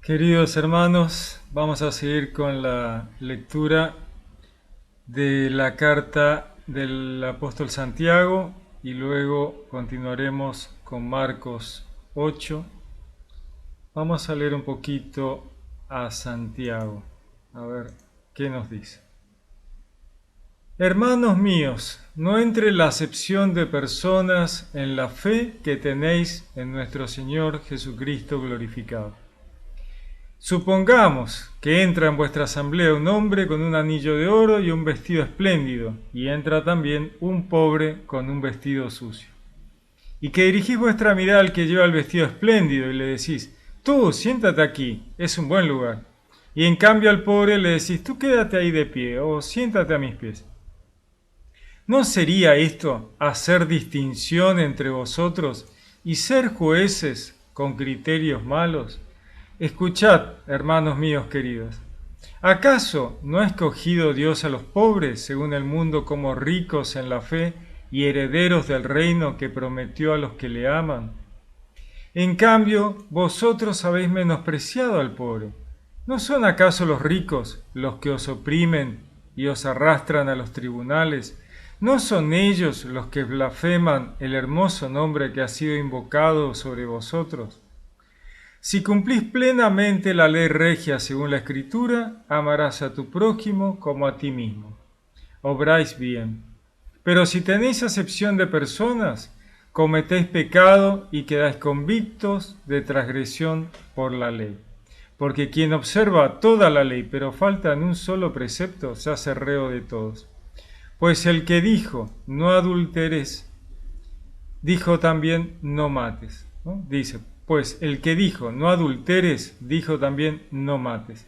Queridos hermanos, vamos a seguir con la lectura de la carta del apóstol Santiago y luego continuaremos con Marcos 8. Vamos a leer un poquito a Santiago, a ver qué nos dice. Hermanos míos, no entre la acepción de personas en la fe que tenéis en nuestro Señor Jesucristo glorificado. Supongamos que entra en vuestra asamblea un hombre con un anillo de oro y un vestido espléndido, y entra también un pobre con un vestido sucio. Y que dirigís vuestra mirada al que lleva el vestido espléndido y le decís, tú, siéntate aquí, es un buen lugar. Y en cambio al pobre le decís, tú quédate ahí de pie, o siéntate a mis pies. ¿No sería esto hacer distinción entre vosotros y ser jueces con criterios malos? Escuchad, hermanos míos queridos. ¿Acaso no ha escogido Dios a los pobres, según el mundo, como ricos en la fe y herederos del reino que prometió a los que le aman? En cambio, vosotros habéis menospreciado al pobre. ¿No son acaso los ricos los que os oprimen y os arrastran a los tribunales? ¿No son ellos los que blasfeman el hermoso nombre que ha sido invocado sobre vosotros? Si cumplís plenamente la ley regia según la Escritura, amarás a tu prójimo como a ti mismo. Obráis bien. Pero si tenéis acepción de personas, cometéis pecado y quedáis convictos de transgresión por la ley. Porque quien observa toda la ley, pero falta en un solo precepto, se hace reo de todos. Pues el que dijo, no adulteres, dijo también, no mates. ¿No? Dice, pues el que dijo, no adulteres, dijo también, no mates.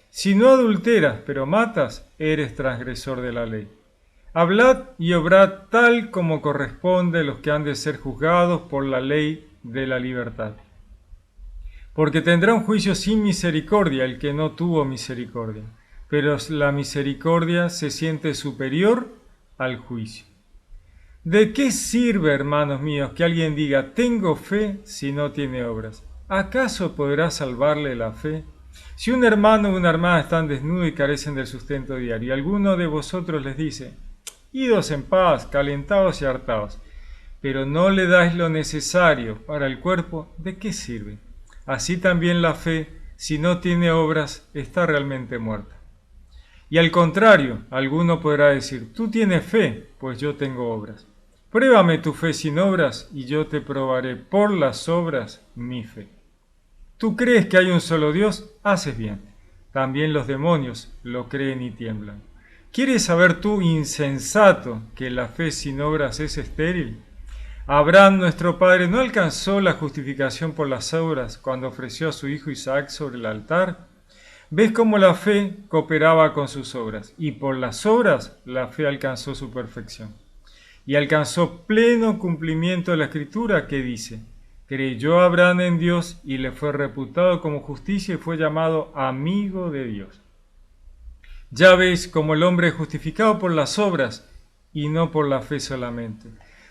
Si no adulteras, pero matas, eres transgresor de la ley. Hablad y obrad tal como corresponde a los que han de ser juzgados por la ley de la libertad. Porque tendrá un juicio sin misericordia el que no tuvo misericordia, pero la misericordia se siente superior al juicio. ¿De qué sirve, hermanos míos, que alguien diga, tengo fe si no tiene obras? ¿Acaso podrá salvarle la fe? Si un hermano o una hermana están desnudos y carecen del sustento diario, y alguno de vosotros les dice, idos en paz, calentados y hartados, pero no le dais lo necesario para el cuerpo, ¿de qué sirve? Así también la fe, si no tiene obras, está realmente muerta. Y al contrario, alguno podrá decir, tú tienes fe, pues yo tengo obras. Pruébame tu fe sin obras, y yo te probaré por las obras mi fe. ¿Tú crees que hay un solo Dios? Haces bien. También los demonios lo creen y tiemblan. ¿Quieres saber tú, insensato, que la fe sin obras es estéril? Abraham, nuestro padre, no alcanzó la justificación por las obras cuando ofreció a su hijo Isaac sobre el altar. ¿Ves cómo la fe cooperaba con sus obras? Y por las obras la fe alcanzó su perfección. Y alcanzó pleno cumplimiento de la escritura que dice, creyó Abraham en Dios y le fue reputado como justicia y fue llamado amigo de Dios. Ya veis cómo el hombre es justificado por las obras y no por la fe solamente.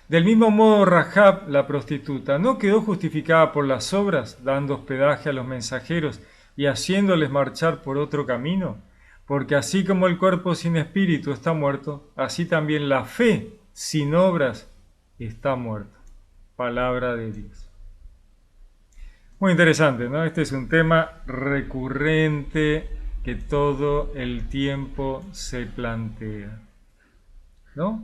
Del mismo modo, Rahab, la prostituta, no quedó justificada por las obras, dando hospedaje a los mensajeros y haciéndoles marchar por otro camino, porque así como el cuerpo sin espíritu está muerto, así también la fe sin obras está muerta. Palabra de Dios. Muy interesante, ¿no? Este es un tema recurrente que todo el tiempo se plantea, ¿no?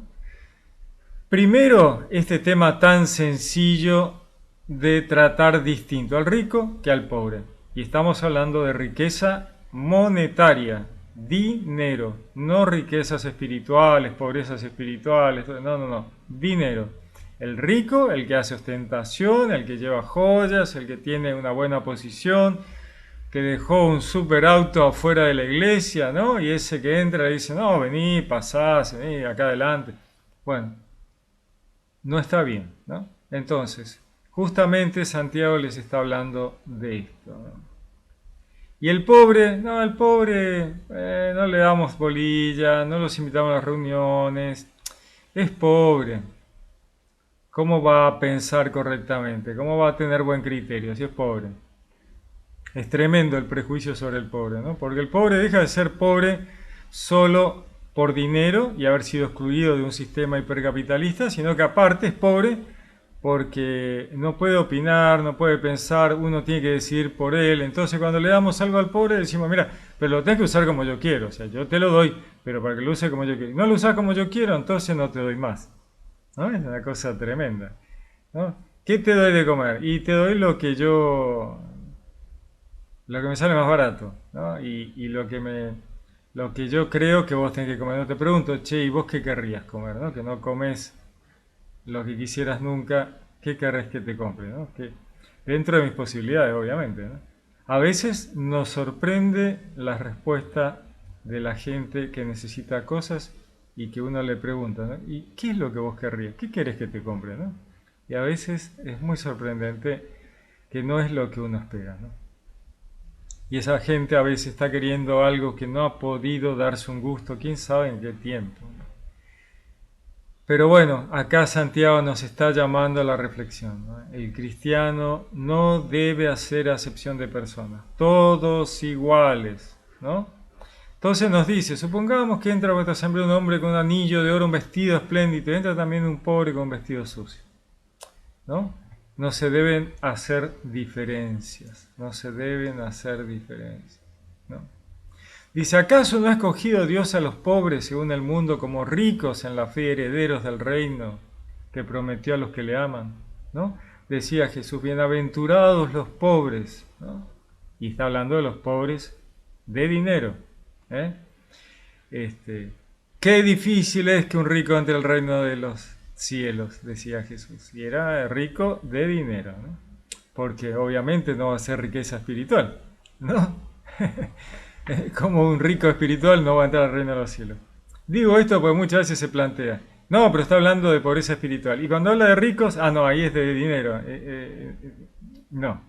Primero, este tema tan sencillo de tratar distinto al rico que al pobre. Y estamos hablando de riqueza monetaria, dinero, no riquezas espirituales, pobrezas espirituales, no, dinero. El rico, el que hace ostentación, el que lleva joyas, el que tiene una buena posición, que dejó un superauto afuera de la iglesia, ¿no? Y ese que entra y dice, no, vení, pasá, vení acá adelante. Bueno, no está bien, ¿no? Entonces, justamente Santiago les está hablando de esto, ¿no? Y el pobre, no, el pobre, no le damos bolilla, no los invitamos a las reuniones, es pobre. ¿Cómo va a pensar correctamente? ¿Cómo va a tener buen criterio si es pobre? Es tremendo el prejuicio sobre el pobre, ¿no? Porque el pobre deja de ser pobre solo por dinero y haber sido excluido de un sistema hipercapitalista, sino que aparte es pobre porque no puede opinar, no puede pensar, uno tiene que decidir por él. Entonces cuando le damos algo al pobre decimos, mira, pero lo tenés que usar como yo quiero, o sea, yo te lo doy, pero para que lo use como yo quiero. No lo usas como yo quiero, entonces no te doy más. ¿No? Es una cosa tremenda, ¿no? ¿Qué te doy de comer? Y te doy lo que me sale más barato, ¿no? Y lo que yo creo que vos tenés que comer. No te pregunto, che, ¿y vos qué querrías comer, no? Que no comes lo que quisieras nunca, ¿qué querés que te compre, no? Que dentro de mis posibilidades, obviamente, ¿no? A veces nos sorprende la respuesta de la gente que necesita cosas y que uno le pregunta, ¿no? ¿Y qué es lo que vos querrías? ¿Qué querés que te compre, no? Y a veces es muy sorprendente que no es lo que uno espera, ¿no? Y esa gente a veces está queriendo algo que no ha podido darse un gusto, quién sabe en qué tiempo. Pero bueno, acá Santiago nos está llamando a la reflexión, ¿no? El cristiano no debe hacer acepción de personas, todos iguales, ¿no? Entonces nos dice, supongamos que entra a vuestra asamblea un hombre con un anillo de oro, un vestido espléndido, y entra también un pobre con un vestido sucio, ¿no? No se deben hacer diferencias, no se deben hacer diferencias, ¿no? Dice, ¿acaso no ha escogido Dios a los pobres según el mundo como ricos en la fe, herederos del reino que prometió a los que le aman? ¿No? Decía Jesús, bienaventurados los pobres, ¿no? Y está hablando de los pobres de dinero, ¿eh? Qué difícil es que un rico entre al reino de los cielos, decía Jesús. Y era rico de dinero, ¿no? Porque obviamente no va a ser riqueza espiritual, ¿no? Como un rico espiritual no va a entrar al reino de los cielos. Digo esto porque muchas veces se plantea, no, pero está hablando de pobreza espiritual. Y cuando habla de ricos, no, ahí es de dinero. No.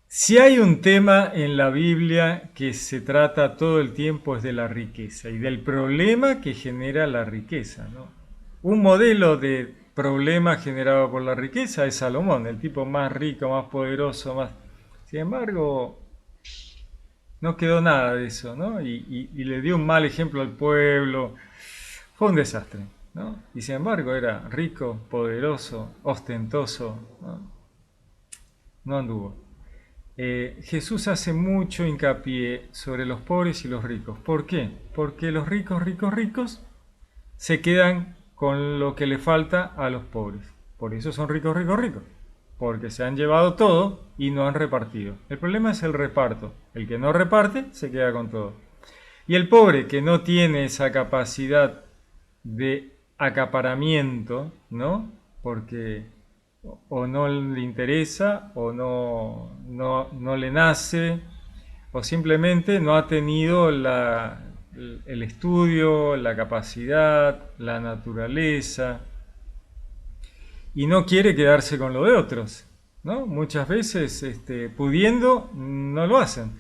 Si hay un tema en la Biblia que se trata todo el tiempo es de la riqueza y del problema que genera la riqueza, ¿no? Un modelo de problema generado por la riqueza es Salomón, el tipo más rico, más poderoso, más... Sin embargo, no quedó nada de eso, ¿no? Y le dio un mal ejemplo al pueblo. Fue un desastre, ¿no? Y sin embargo era rico, poderoso, ostentoso, ¿no? No anduvo. Jesús hace mucho hincapié sobre los pobres y los ricos. ¿Por qué? Porque los ricos, ricos, ricos se quedan con lo que le falta a los pobres. Por eso son ricos, ricos, ricos. Porque se han llevado todo y no han repartido. El problema es el reparto. El que no reparte se queda con todo. Y el pobre que no tiene esa capacidad de acaparamiento, ¿no? Porque o no le interesa o no le nace o simplemente no ha tenido el estudio, la capacidad, la naturaleza y no quiere quedarse con lo de otros, ¿no? Muchas veces pudiendo no lo hacen.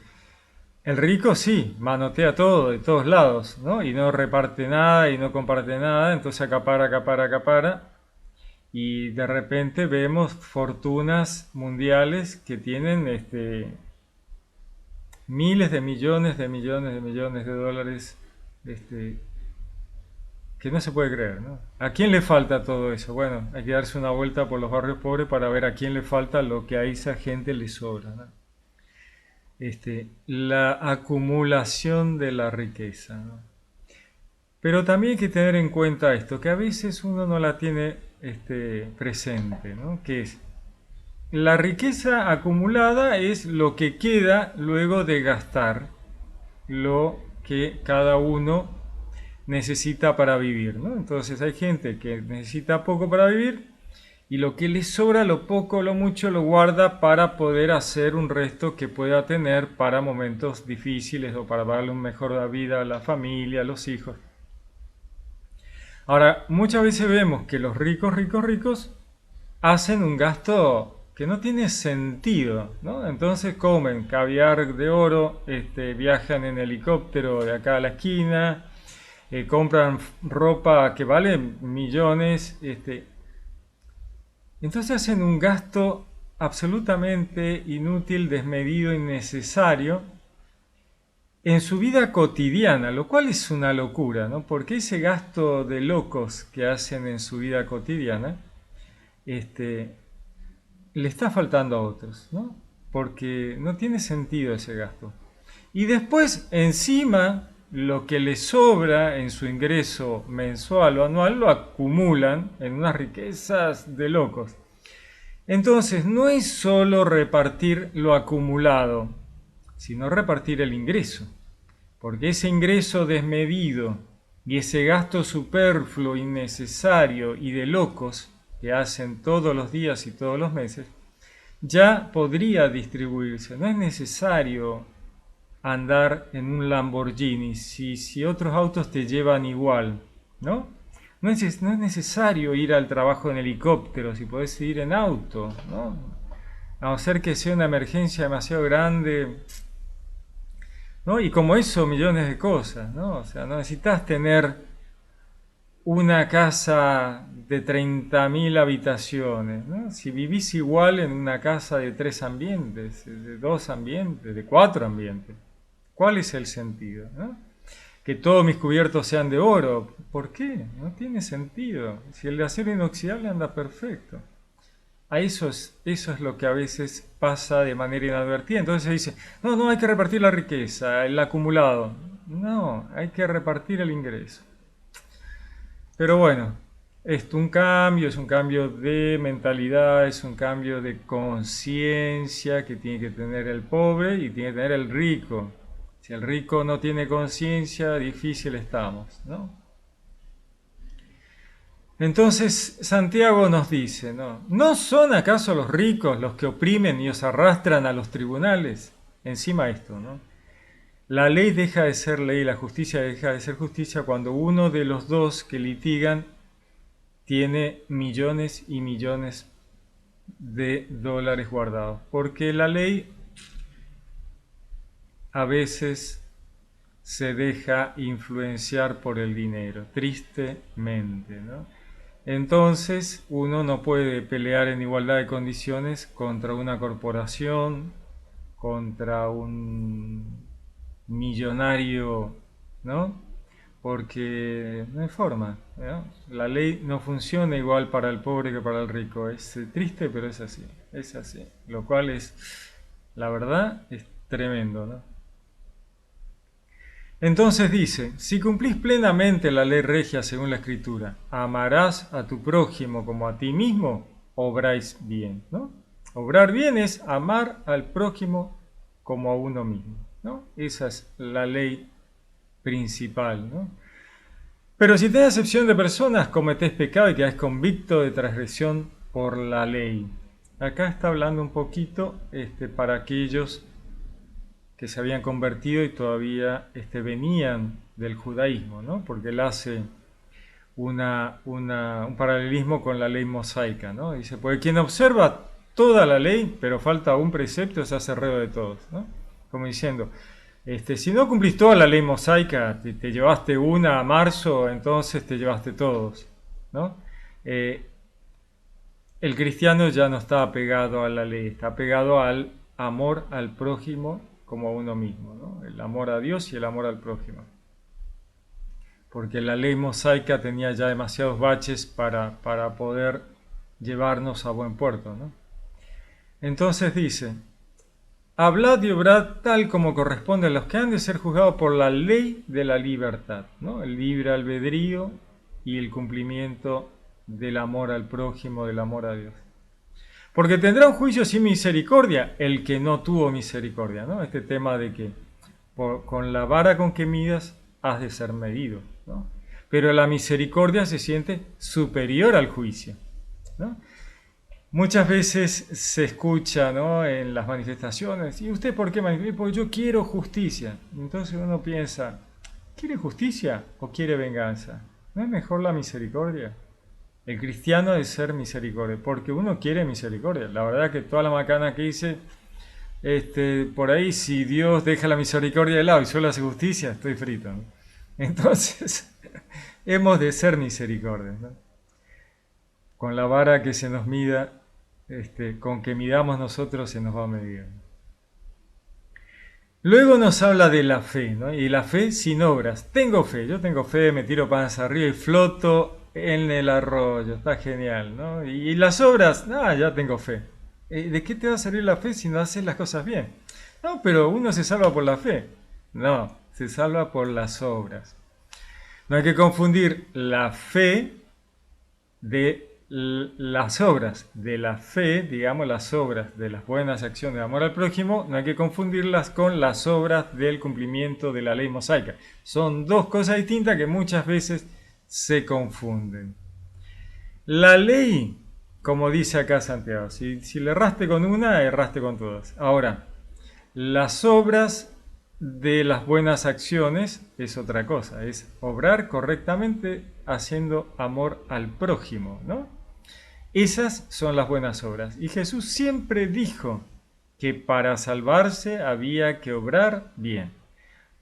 El rico sí, manotea todo de todos lados, ¿no? Y no reparte nada y no comparte nada, entonces acapara, acapara, acapara. Y de repente vemos fortunas mundiales que tienen miles de millones de millones de millones de dólares que no se puede creer, ¿no? ¿A quién le falta todo eso? Bueno, hay que darse una vuelta por los barrios pobres para ver a quién le falta lo que a esa gente le sobra, ¿no? La acumulación de la riqueza, ¿no? Pero también hay que tener en cuenta esto, que a veces uno no la tiene presente, ¿no? Que es la riqueza acumulada es lo que queda luego de gastar lo que cada uno necesita para vivir, ¿no? Entonces hay gente que necesita poco para vivir y lo que le sobra, lo poco o lo mucho, lo guarda para poder hacer un resto que pueda tener para momentos difíciles o para darle una mejor vida a la familia, a los hijos. Ahora, muchas veces vemos que los ricos, ricos, ricos hacen un gasto que no tiene sentido, ¿no? Entonces comen caviar de oro, viajan en helicóptero de acá a la esquina, compran ropa que vale millones, entonces hacen un gasto absolutamente inútil, desmedido, innecesario en su vida cotidiana, lo cual es una locura, ¿no? Porque ese gasto de locos que hacen en su vida cotidiana, este, le está faltando a otros, ¿no? Porque no tiene sentido ese gasto. Y después, encima, lo que le sobra en su ingreso mensual o anual lo acumulan en unas riquezas de locos. Entonces, no es solo repartir lo acumulado, sino repartir el ingreso. Porque ese ingreso desmedido y ese gasto superfluo, innecesario y de locos que hacen todos los días y todos los meses, ya podría distribuirse. No es necesario andar en un Lamborghini si otros autos te llevan igual, ¿no? No es necesario ir al trabajo en helicóptero si podés ir en auto, ¿no? A no ser que sea una emergencia demasiado grande, ¿no? Y como eso, millones de cosas, ¿no? O sea, no necesitas tener una casa de 30.000 habitaciones, ¿no? Si vivís igual en una casa de 3 ambientes, de 2 ambientes, de 4 ambientes, ¿cuál es el sentido, ¿no? Que todos mis cubiertos sean de oro, ¿por qué? No tiene sentido. Si el de acero inoxidable anda perfecto. A eso es lo que a veces pasa de manera inadvertida. Entonces se dice, no, no, hay que repartir la riqueza, el acumulado. No, hay que repartir el ingreso. Pero bueno, es un cambio de mentalidad, es un cambio de conciencia que tiene que tener el pobre y tiene que tener el rico. Si el rico no tiene conciencia, difícil estamos, ¿no? Entonces Santiago nos dice, ¿no? ¿No son acaso los ricos los que oprimen y os arrastran a los tribunales? Encima esto, ¿no? La ley deja de ser ley, la justicia deja de ser justicia cuando uno de los dos que litigan tiene millones y millones de dólares guardados. Porque la ley a veces se deja influenciar por el dinero, tristemente, ¿no? Entonces uno no puede pelear en igualdad de condiciones contra una corporación, contra un millonario, ¿no? Porque no hay forma, ¿no? La ley no funciona igual para el pobre que para el rico. Es triste, pero es así. Lo cual es, la verdad, es tremendo, ¿no? Entonces dice, si cumplís plenamente la ley regia según la Escritura, amarás a tu prójimo como a ti mismo, obráis bien, ¿no? Obrar bien es amar al prójimo como a uno mismo, ¿no? Esa es la ley principal, ¿no? Pero si tenés acepción de personas, cometés pecado y quedás convicto de transgresión por la ley. Acá está hablando un poquito para aquellos que se habían convertido y todavía venían del judaísmo, ¿no? Porque él hace un paralelismo con la ley mosaica, ¿no? Dice, porque quien observa toda la ley, pero falta un precepto, se hace reo de todos, ¿no? Como diciendo, si no cumplís toda la ley mosaica, te llevaste una a marzo, entonces te llevaste todos, ¿no? El cristiano ya no está apegado a la ley, está apegado al amor al prójimo como a uno mismo, ¿no? El amor a Dios y el amor al prójimo. Porque la ley mosaica tenía ya demasiados baches para poder llevarnos a buen puerto, ¿no? Entonces dice, hablad y obrad tal como corresponde a los que han de ser juzgados por la ley de la libertad, ¿no? El libre albedrío y el cumplimiento del amor al prójimo, del amor a Dios. Porque tendrá un juicio sin misericordia el que no tuvo misericordia, ¿no? Este tema de que con la vara con que midas has de ser medido, ¿no? Pero la misericordia se siente superior al juicio, ¿no? Muchas veces se escucha, ¿no? En las manifestaciones, ¿y usted por qué manifiesta? Porque yo quiero justicia. Entonces uno piensa, ¿quiere justicia o quiere venganza? ¿No es mejor la misericordia? El cristiano debe ser misericordia, porque uno quiere misericordia. La verdad que toda la macana que hice, por ahí si Dios deja la misericordia de lado y solo hace justicia, estoy frito, ¿no? Entonces, hemos de ser misericordia, ¿no? Con la vara que se nos mida, con que midamos nosotros se nos va a medir. Luego nos habla de la fe, ¿no? Y la fe sin obras. Tengo fe, yo tengo fe, me tiro panza arriba y floto en el arroyo, está genial, ¿no? Y las obras, ya tengo fe. ¿De qué te va a servir la fe si no haces las cosas bien? No, pero uno se salva por la fe. No, se salva por las obras. No hay que confundir la fe de las obras, de la fe, digamos las obras de las buenas acciones de amor al prójimo, no hay que confundirlas con las obras del cumplimiento de la ley mosaica. Son dos cosas distintas que muchas veces se confunden. La ley, como dice acá Santiago, si le erraste con una, erraste con todas. Ahora, las obras de las buenas acciones es otra cosa, es obrar correctamente haciendo amor al prójimo, ¿no? Esas son las buenas obras. Y Jesús siempre dijo que para salvarse había que obrar bien.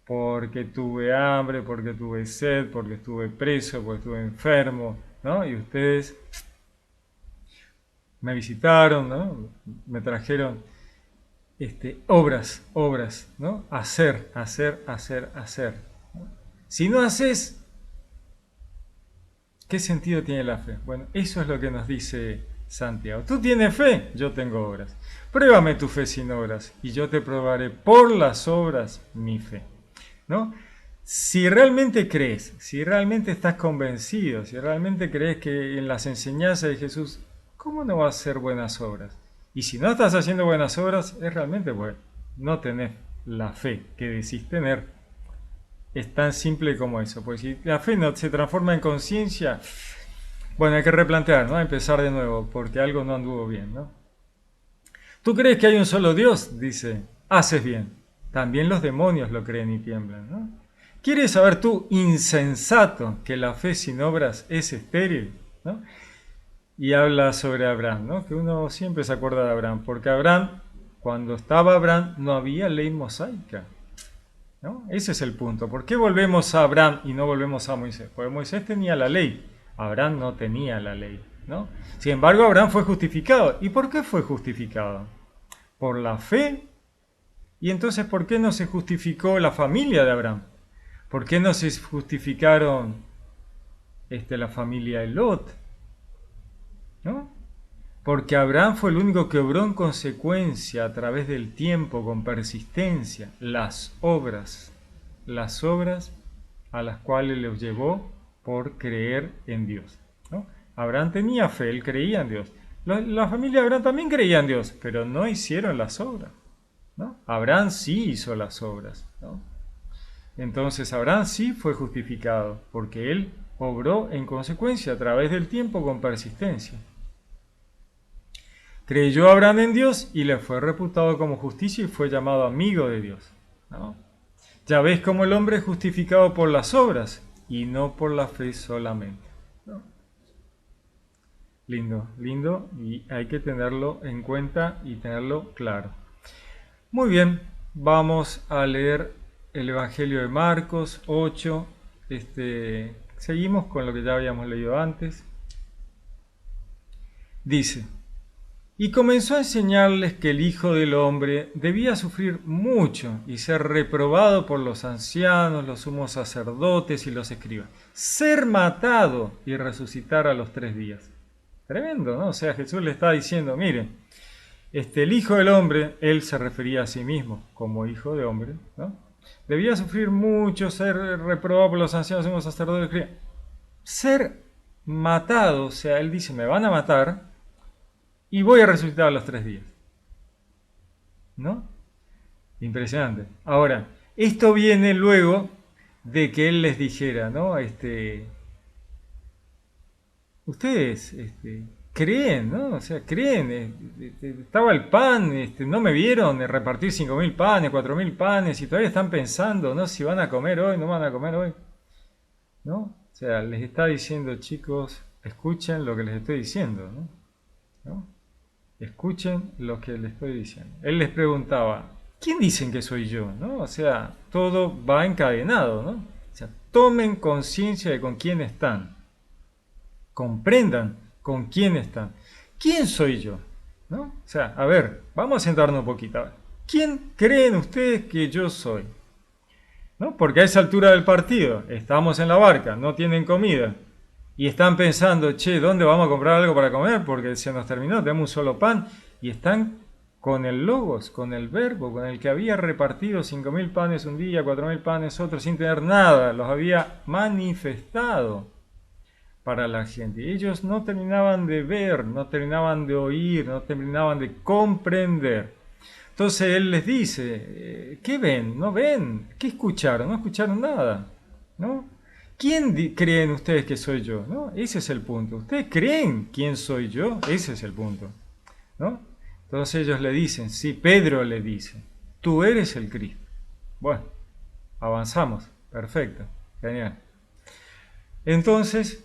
Porque tuve hambre, porque tuve sed, porque estuve preso, porque estuve enfermo, ¿no? Y ustedes me visitaron, ¿no? Me trajeron obras, ¿no? Hacer. ¿No? Si no haces, ¿qué sentido tiene la fe? Bueno, eso es lo que nos dice Santiago. Tú tienes fe, yo tengo obras. Pruébame tu fe sin obras y yo te probaré por las obras mi fe. ¿No? Si realmente crees, si realmente estás convencido, si realmente crees que en las enseñanzas de Jesús, ¿cómo no vas a hacer buenas obras? Y si no estás haciendo buenas obras, es realmente bueno. No tenés la fe que decís tener. Es tan simple como eso. Pues si la fe no se transforma en conciencia, bueno, hay que replantear, ¿no? Empezar de nuevo, porque algo no anduvo bien, ¿no? ¿Tú crees que hay un solo Dios? Dice, haces bien. También los demonios lo creen y tiemblan, ¿no? ¿Quieres saber tú, insensato, que la fe sin obras es estéril? ¿No? Y habla sobre Abraham, ¿no? Que uno siempre se acuerda de Abraham, porque Abraham, cuando estaba Abraham, no había ley mosaica, ¿no? Ese es el punto. ¿Por qué volvemos a Abraham y no volvemos a Moisés? Porque Moisés tenía la ley, Abraham no tenía la ley, ¿no? Sin embargo, Abraham fue justificado. ¿Y por qué fue justificado? Por la fe. Y entonces, ¿por qué no se justificó la familia de Abraham? ¿Por qué no se justificaron la familia de Lot? ¿No? Porque Abraham fue el único que obró en consecuencia a través del tiempo, con persistencia, las obras a las cuales los llevó por creer en Dios, ¿no? Abraham tenía fe, él creía en Dios. La familia de Abraham también creía en Dios, pero no hicieron las obras, ¿no? Abraham sí hizo las obras, ¿no? Entonces Abraham sí fue justificado, porque él obró en consecuencia a través del tiempo con persistencia. Creyó Abraham en Dios y le fue reputado como justicia y fue llamado amigo de Dios, ¿no? Ya ves cómo el hombre es justificado por las obras y no por la fe solamente, ¿no? Lindo, lindo, y hay que tenerlo en cuenta y tenerlo claro. Muy bien, vamos a leer el Evangelio de Marcos 8. Seguimos con lo que ya habíamos leído antes. Dice: y comenzó a enseñarles que el Hijo del Hombre debía sufrir mucho y ser reprobado por los ancianos, los sumos sacerdotes y los escribas, ser matado y resucitar a los 3 días. Tremendo, ¿no? O sea, Jesús le está diciendo, miren, el Hijo del Hombre, él se refería a sí mismo como Hijo de Hombre, ¿no? Debía sufrir mucho, ser reprobado por los ancianos, sumos sacerdotes y escribas, ser matado, o sea, él dice, me van a matar, y voy a resucitar a los 3 días. ¿No? Impresionante. Ahora, esto viene luego de que él les dijera, ¿no? Ustedes creen, ¿no? O sea, creen. Estaba el pan, no me vieron repartir 5.000 panes, 4.000 panes, y todavía están pensando, ¿no? Si van a comer hoy, no van a comer hoy. ¿No? O sea, les está diciendo, chicos, escuchen lo que les estoy diciendo, ¿no? Escuchen lo que les estoy diciendo. Él les preguntaba, ¿quién dicen que soy yo? ¿No? O sea, todo va encadenado, ¿no? O sea, tomen conciencia de con quién están. Comprendan con quién están. ¿Quién soy yo? ¿no? O sea, a ver, vamos a sentarnos un poquito. A ver, ¿quién creen ustedes que yo soy? ¿No? Porque a esa altura del partido, estamos en la barca, no tienen comida, y están pensando, che, ¿dónde vamos a comprar algo para comer? Porque se nos terminó, tenemos un solo pan, y están con el logos, con el verbo, con el que había repartido 5.000 panes un día, 4.000 panes otro, sin tener nada, los había manifestado para la gente. Y ellos no terminaban de ver, no terminaban de oír, no terminaban de comprender. Entonces él les dice, ¿qué ven? ¿No ven? ¿Qué escucharon? No escucharon nada, ¿no? ¿Quién creen ustedes que soy yo? ¿No? Ese es el punto. ¿Ustedes creen quién soy yo? Ese es el punto, ¿no? Entonces ellos le dicen, sí, Pedro le dice, tú eres el Cristo. Bueno, avanzamos, perfecto, genial. Entonces,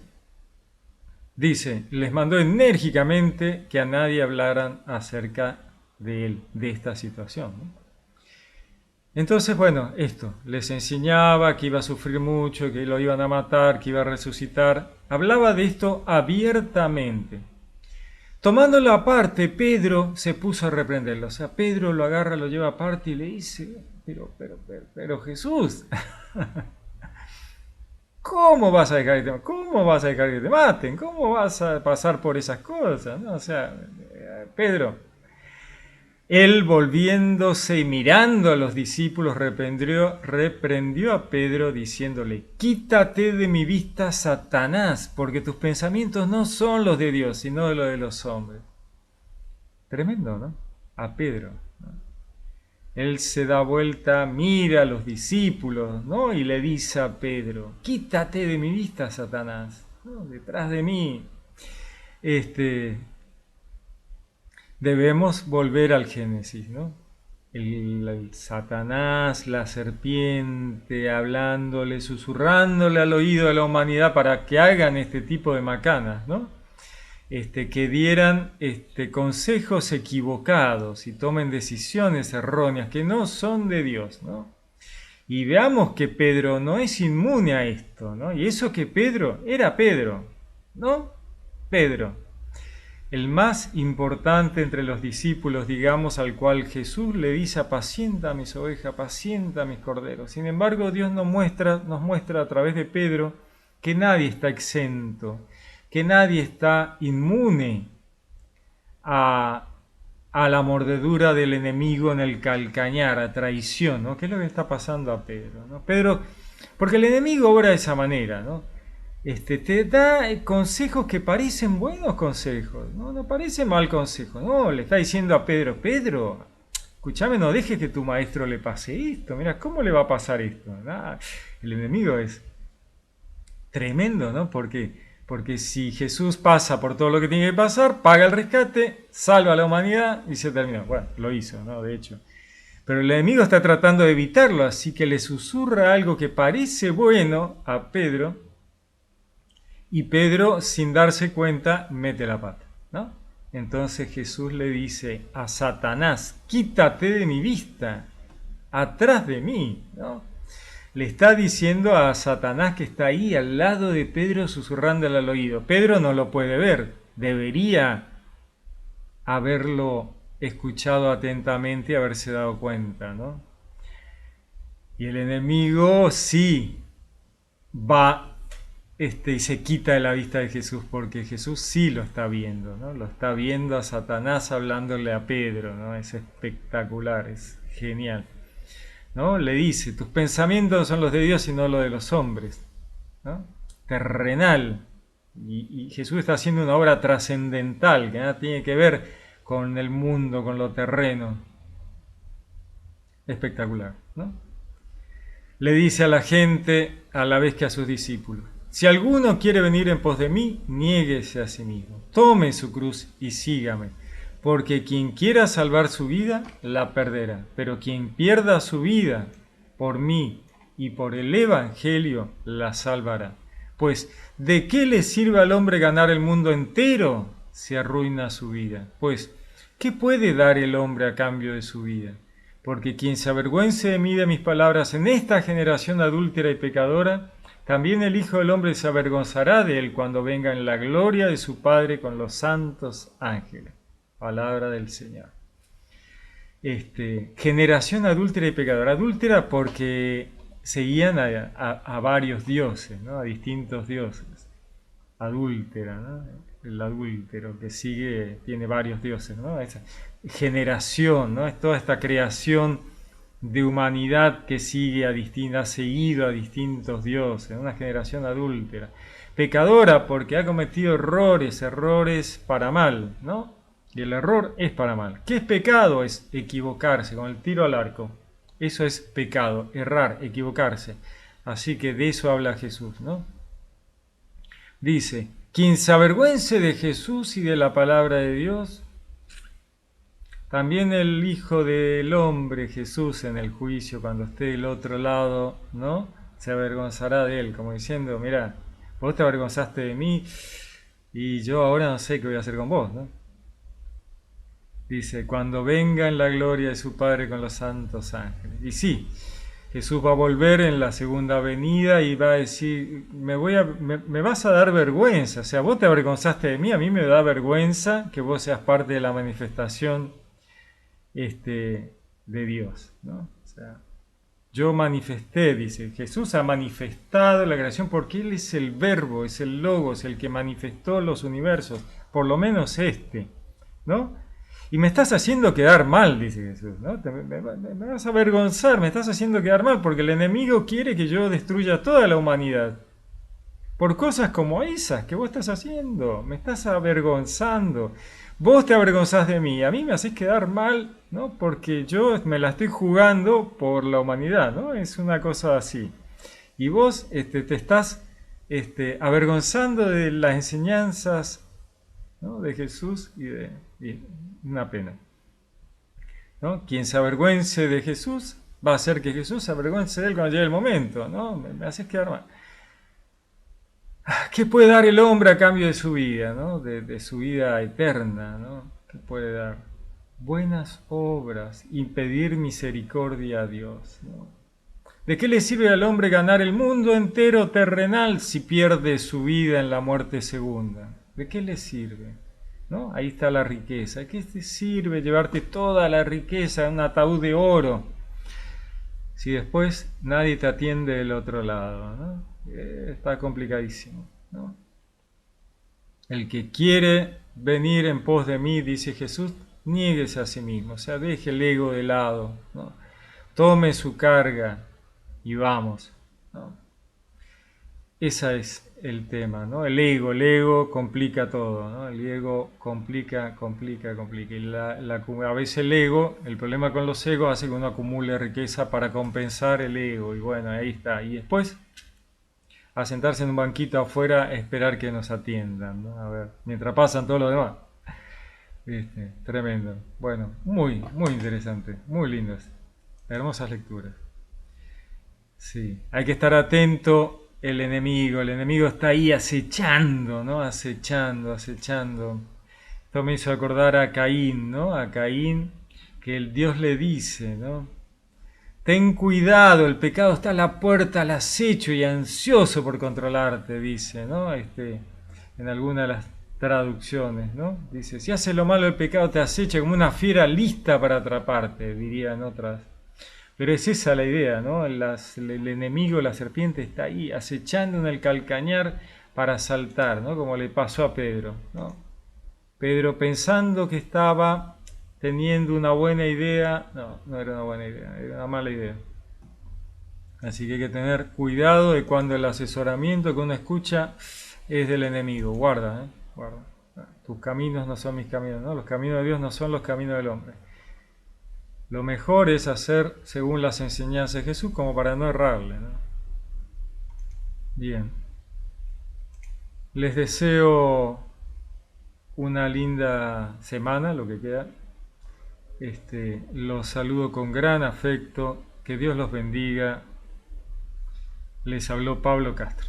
dice, les mandó enérgicamente que a nadie hablaran acerca de él, de esta situación, ¿no? Entonces, bueno, esto, les enseñaba que iba a sufrir mucho, que lo iban a matar, que iba a resucitar. Hablaba de esto abiertamente. Tomándolo aparte, Pedro se puso a reprenderlo. O sea, Pedro lo agarra, lo lleva aparte y le dice, pero Jesús, ¿cómo vas a dejar que te maten? ¿Cómo vas a dejar que te maten? ¿Cómo vas a pasar por esas cosas? ¿No? O sea, Pedro, él volviéndose y mirando a los discípulos reprendió a Pedro diciéndole, quítate de mi vista, Satanás, porque tus pensamientos no son los de Dios, sino los de los hombres. Tremendo, ¿no? A Pedro, ¿no? Él se da vuelta, mira a los discípulos, ¿no? Y le dice a Pedro, quítate de mi vista, Satanás, ¿no? Detrás de mí. Debemos volver al Génesis, ¿no? El Satanás, la serpiente, hablándole, susurrándole al oído de la humanidad para que hagan este tipo de macanas, ¿no? Que dieran consejos equivocados y tomen decisiones erróneas que no son de Dios, ¿no? Y veamos que Pedro no es inmune a esto, ¿no? Y eso que Pedro era Pedro, ¿no? Pedro, el más importante entre los discípulos, digamos, al cual Jesús le dice, apacienta a mis ovejas, apacienta a mis corderos. Sin embargo, Dios nos muestra a través de Pedro que nadie está exento, que nadie está inmune a la mordedura del enemigo en el calcañar, a traición, ¿no? ¿Qué es lo que está pasando a Pedro, ¿no? Pedro, porque el enemigo obra de esa manera, ¿no? Te da consejos que parecen buenos consejos, ¿no? No parece mal consejo, no, le está diciendo a Pedro, Pedro, escúchame, no dejes que tu maestro le pase esto, mira, ¿cómo le va a pasar esto? Nah, el enemigo es tremendo, ¿no? Porque si Jesús pasa por todo lo que tiene que pasar, paga el rescate, salva a la humanidad y se terminó. Bueno, lo hizo, ¿no? De hecho. Pero el enemigo está tratando de evitarlo, así que le susurra algo que parece bueno a Pedro, y Pedro, sin darse cuenta, mete la pata, ¿no? Entonces Jesús le dice a Satanás, quítate de mi vista, atrás de mí, ¿no? Le está diciendo a Satanás que está ahí al lado de Pedro susurrándole al oído. Pedro no lo puede ver, debería haberlo escuchado atentamente y haberse dado cuenta, ¿no? Y el enemigo sí va y se quita de la vista de Jesús, porque Jesús sí lo está viendo, ¿no? Lo está viendo a Satanás hablándole a Pedro, ¿no? Es espectacular, es genial, ¿no? Le dice, tus pensamientos son los de Dios y no los de los hombres, ¿no? Terrenal. Y Jesús está haciendo una obra trascendental que nada tiene que ver con el mundo, con lo terreno. Espectacular, ¿no? Le dice a la gente a la vez que a sus discípulos, si alguno quiere venir en pos de mí, niéguese a sí mismo, tome su cruz y sígame. Porque quien quiera salvar su vida, la perderá. Pero quien pierda su vida por mí y por el Evangelio, la salvará. Pues, ¿de qué le sirve al hombre ganar el mundo entero si arruina su vida? Pues, ¿qué puede dar el hombre a cambio de su vida? Porque quien se avergüence de mí, de mis palabras, en esta generación adúltera y pecadora, también el Hijo del Hombre se avergonzará de él cuando venga en la gloria de su Padre con los santos ángeles. Palabra del Señor. Generación adúltera y pecadora. Adúltera porque seguían a varios dioses, ¿no? A distintos dioses. Adúltera, ¿no? El adúltero que sigue tiene varios dioses, ¿no? Esa generación, ¿no? Es toda esta creación de humanidad que sigue ha seguido a distintos dioses, una generación adúltera. Pecadora porque ha cometido errores para mal, ¿no? Y el error es para mal. ¿Qué es pecado? Es equivocarse, con el tiro al arco. Eso es pecado, errar, equivocarse. Así que de eso habla Jesús, ¿no? Dice, quien se avergüence de Jesús y de la palabra de Dios, también el Hijo del Hombre, Jesús, en el juicio, cuando esté del otro lado, ¿no? Se avergonzará de él, como diciendo, mira, vos te avergonzaste de mí y yo ahora no sé qué voy a hacer con vos, ¿no? Dice, cuando venga en la gloria de su Padre con los santos ángeles. Y sí, Jesús va a volver en la segunda venida y va a decir, me vas a dar vergüenza, o sea, vos te avergonzaste de mí, a mí me da vergüenza que vos seas parte de la manifestación de Dios, ¿no? O sea, yo manifesté, dice, Jesús ha manifestado la creación porque Él es el verbo, es el logos, el que manifestó los universos, por lo menos ¿no? Y me estás haciendo quedar mal, dice Jesús, ¿no? Me vas a avergonzar, me estás haciendo quedar mal porque el enemigo quiere que yo destruya toda la humanidad. Por cosas como esas que vos estás haciendo, me estás avergonzando. Vos te avergonzás de mí, a mí me haces quedar mal, ¿no? Porque yo me la estoy jugando por la humanidad, ¿no? Es una cosa así. Y vos te estás avergonzando de las enseñanzas, ¿no? De Jesús y una pena, ¿no? Quien se avergüence de Jesús va a hacer que Jesús se avergüence de él cuando llegue el momento, ¿no? Me haces quedar mal. ¿Qué puede dar el hombre a cambio de su vida, ¿no? De su vida eterna, ¿no? ¿Qué puede dar? Buenas obras, impedir misericordia a Dios, ¿no? ¿De qué le sirve al hombre ganar el mundo entero terrenal si pierde su vida en la muerte segunda? ¿De qué le sirve? ¿No? Ahí está la riqueza. ¿De qué te sirve llevarte toda la riqueza en un ataúd de oro si después nadie te atiende del otro lado, ¿no? Está complicadísimo, ¿no? El que quiere venir en pos de mí, dice Jesús, niéguese a sí mismo, o sea, deje el ego de lado, ¿no? Tome su carga y vamos, ¿no? Ese es el tema, ¿no? El ego complica todo, ¿no? El ego complica. Y a veces el problema con los egos hace que uno acumule riqueza para compensar el ego. Y bueno, ahí está. Y después, a sentarse en un banquito afuera, a esperar que nos atiendan, ¿no? A ver, mientras pasan todo lo demás. Tremendo. Bueno, muy interesante, muy lindas. Hermosas lecturas. Sí, hay que estar atento. El enemigo está ahí acechando, ¿no? Acechando. Esto me hizo acordar a Caín, ¿no? A Caín, que el Dios le dice, ¿no? Ten cuidado, el pecado está a la puerta, al acecho y ansioso por controlarte, dice, ¿no? En alguna de las traducciones, ¿no? Dice, si haces lo malo, el pecado te acecha como una fiera lista para atraparte, dirían otras. Pero es esa la idea, ¿no? El enemigo, la serpiente, está ahí acechando en el calcañar para saltar, ¿no? Como le pasó a Pedro, ¿no? Pedro pensando que estaba teniendo una buena idea, no era una buena idea, era una mala idea. Así que hay que tener cuidado de cuando el asesoramiento que uno escucha es del enemigo. Guarda, guarda. Tus caminos no son mis caminos, ¿no? Los caminos de Dios no son los caminos del hombre. Lo mejor es hacer según las enseñanzas de Jesús como para no errarle, ¿no? Bien. Les deseo una linda semana, lo que queda. Los saludo con gran afecto. Que Dios los bendiga. Les habló Pablo Castro.